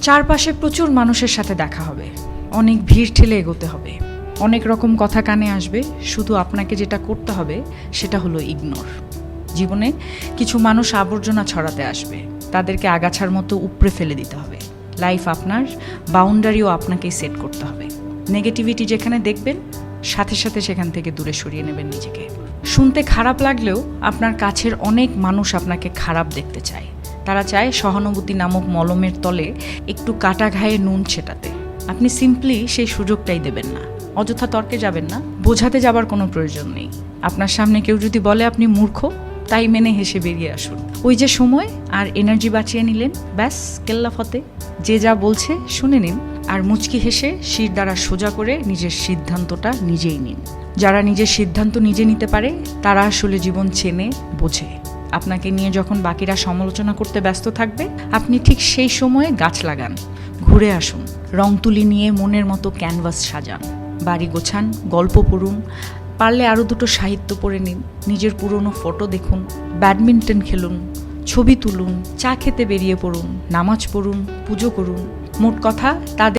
চারপাশে প্রচুর মানুষের সাথে দেখা হবে, অনেক ভিড় ঠেলে এগোতে হবে, অনেক রকম কথা কানে আসবে। শুধু আপনাকে যেটা করতে হবে সেটা হলো ইগনোর। জীবনে কিছু মানুষ আবর্জনা ছড়াতে আসবে, তাদেরকে আগাছার মতো উপড়ে ফেলে দিতে হবে। লাইফ আপনার, বাউন্ডারিও আপনাকেই সেট করতে হবে। নেগেটিভিটি যেখানে দেখবেন সাথে সাথে সেখান থেকে দূরে সরিয়ে নেবেন নিজেকে। শুনতে খারাপ লাগলেও আপনার কাছের অনেক মানুষ আপনাকে খারাপ দেখতে চায়। তারা চায় সহানুভূতি নামক মলমের তলে একটু কাটা ঘায়ে নুন ছেটাতে। আপনি সিম্পলি সেই সুযোগটাই দেবেন না। অযথা তর্কে যাবেন না, বোঝাতে যাবার কোনো প্রয়োজন নেই। আপনার সামনে কেউ যদি বলে আপনি মূর্খ, তাই মেনে হেসে বেরিয়ে আসুন। ওই যে সময় আর এনার্জি বাঁচিয়ে নিলেন, ব্যাস কেল্লা ফতে। যে যা বলছে শুনে নিন, আর মুচকি হেসে শির দ্বারা সোজা করে নিজের সিদ্ধান্তটা নিজেই নিন। যারা নিজের সিদ্ধান্ত নিজে নিতে পারে তারা আসলে জীবন চেনে, বোঝে। আপনাকে নিয়ে যখন বাকিরা সমালোচনা করতে ব্যস্ত থাকবে, আপনি ঠিক সেই সময়ে গাছ লাগান, ঘুরে আসুন, রং তুলি নিয়ে মনের মতো ক্যানভাস সাজান, বাড়ি গোছান, গল্প পড়ুন, পারলে আরও দুটো সাহিত্য পড়ে নিন, নিজের পুরনো ফটো দেখুন, ব্যাডমিন্টন খেলুন, ছবি তুলুন, চা খেতে বেরিয়ে পড়ুন, নামাজ পড়ুন, পুজো করুন। মোট কথা, তাদের